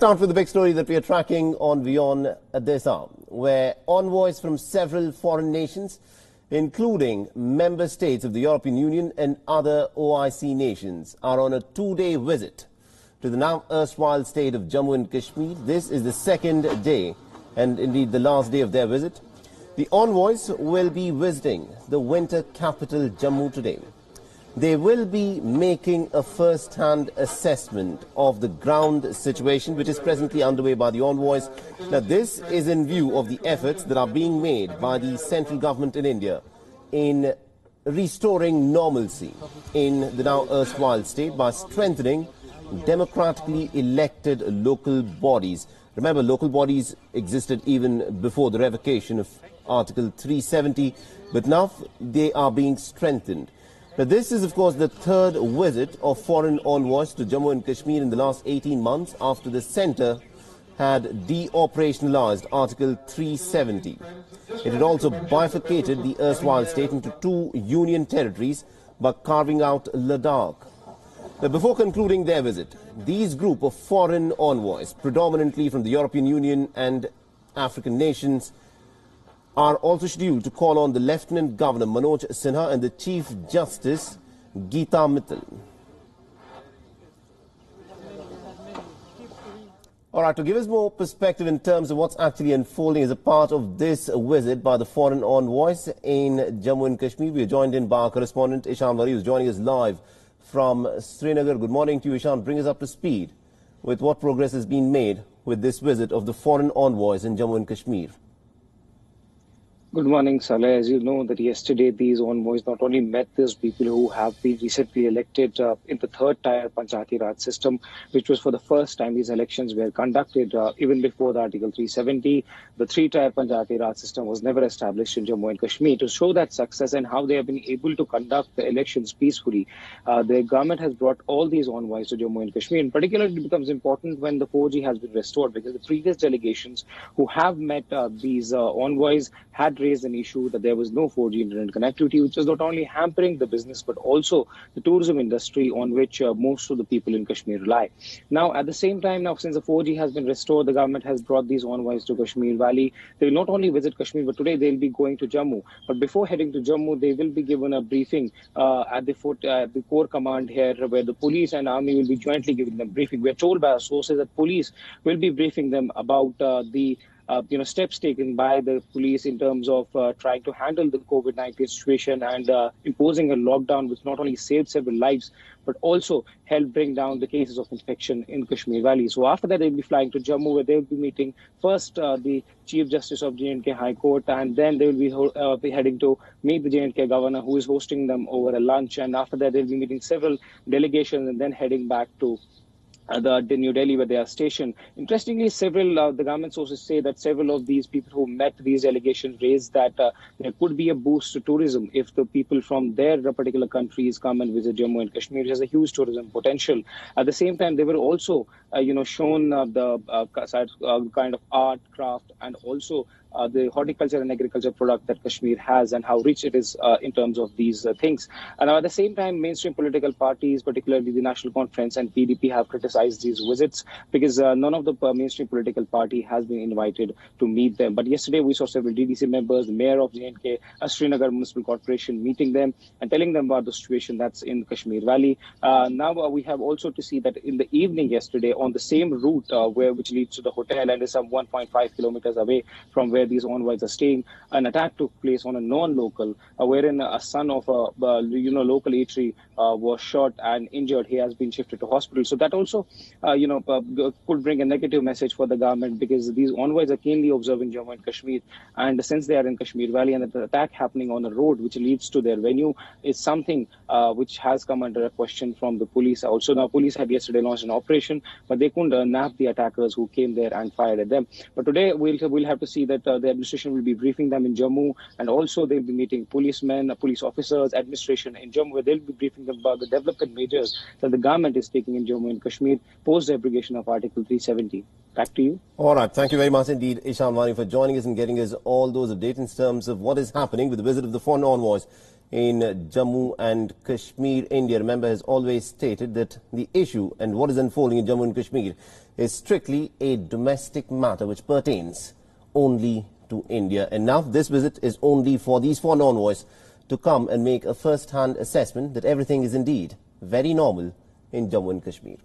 Start with the big story that we are tracking on WION at this hour, where envoys from several foreign nations, including member states of the European Union and other OIC nations, are on a two-day visit to the now erstwhile state of Jammu and Kashmir. This is the second day and indeed the last day of their visit. The envoys will be visiting the winter capital Jammu today. They will be making a first-hand assessment of the ground situation which is presently underway by the envoys. Now, this is in view of the efforts that are being made by the central government in India in restoring normalcy in the now erstwhile state by strengthening democratically elected local bodies. Remember, local bodies existed even before the revocation of Article 370, but now they are being strengthened. Now, this is, of course, the third visit of foreign envoys to Jammu and Kashmir in the last 18 months after the centre had de-operationalised Article 370. It had also bifurcated the erstwhile state into two union territories by carving out Ladakh. Now, before concluding their visit, these group of foreign envoys, predominantly from the European Union and African nations, are also scheduled to call on the Lieutenant Governor Manoj Sinha and the Chief Justice Geeta Mittal. All right, to give us more perspective in terms of what's actually unfolding as a part of this visit by the foreign envoys in Jammu and Kashmir, we are joined in by our correspondent Ishan Wari, who's joining us live from Srinagar. Good morning to you, Ishan. Bring us up to speed with what progress has been made with this visit of the foreign envoys in Jammu and Kashmir. Good morning, Saleh. As you know, that yesterday these envoys not only met those people who have been recently elected in the third-tier Panchayati Raj system, which was for the first time these elections were conducted even before the Article 370. The three-tier Panchayati Raj system was never established in Jammu and Kashmir. To show that success and how they have been able to conduct the elections peacefully, the government has brought all these envoys to Jammu and Kashmir. And particularly it becomes important when the 4G has been restored, because the previous delegations who have met these envoys had raised an issue that there was no 4G internet connectivity, which was not only hampering the business but also the tourism industry on which most of the people in Kashmir rely. Now, at the same time, now since the 4G has been restored, the government has brought these envoys to Kashmir Valley. They will not only visit Kashmir, but today they'll be going to Jammu. But before heading to Jammu, they will be given a briefing at the core command here, where the police and army will be jointly giving them briefing. We are told by our sources that police will be briefing them about the steps taken by the police in terms of trying to handle the COVID-19 situation and imposing a lockdown which not only saved several lives, but also helped bring down the cases of infection in Kashmir Valley. So after that, they'll be flying to Jammu, where they'll be meeting first the Chief Justice of J&K High Court, and then they will be heading to meet the J&K governor, who is hosting them over a lunch. And after that, they'll be meeting several delegations and then heading back to the New Delhi, where they are stationed. Interestingly, several the government sources say that several of these people who met these delegations raised that there could be a boost to tourism if the people from their particular countries come and visit Jammu and Kashmir. It has a huge tourism potential. At the same time, they were also shown the kind of art, craft, and also the horticulture and agriculture product that Kashmir has and how rich it is in terms of these things. And at the same time, mainstream political parties, particularly the National Conference and PDP, have criticized these visits because none of the mainstream political party has been invited to meet them. But yesterday we saw several DDC members, the mayor of J&K, Srinagar Municipal Corporation, meeting them and telling them about the situation that's in Kashmir Valley. Now we have also to see that in the evening yesterday, on the same route which leads to the hotel and is some 1.5 kilometers away from where these envoys are staying, an attack took place on a non-local, wherein a son of a local eatery was shot and injured. He has been shifted to hospital. So that also, could bring a negative message for the government, because these envoys are keenly observing Jammu and Kashmir, and since they are in Kashmir Valley and the attack happening on a road which leads to their venue is something which has come under a question from the police. Also, now police had yesterday launched an operation, but they couldn't nab the attackers who came there and fired at them. But today we'll have to see that the administration will be briefing them in Jammu, and also they'll be meeting policemen, police officers, administration in Jammu, where they'll be briefing them about the development measures that the government is taking in Jammu and Kashmir post the abrogation of Article 370. Back to you. All right. Thank you very much indeed, Ishan Wari, for joining us and getting us all those updates in terms of what is happening with the visit of the foreign envoys in Jammu and Kashmir, India. Remember, has always stated that the issue and what is unfolding in Jammu and Kashmir is strictly a domestic matter which pertains only to India. And now this visit is only for these foreign envoys to come and make a first-hand assessment that everything is indeed very normal in Jammu and Kashmir.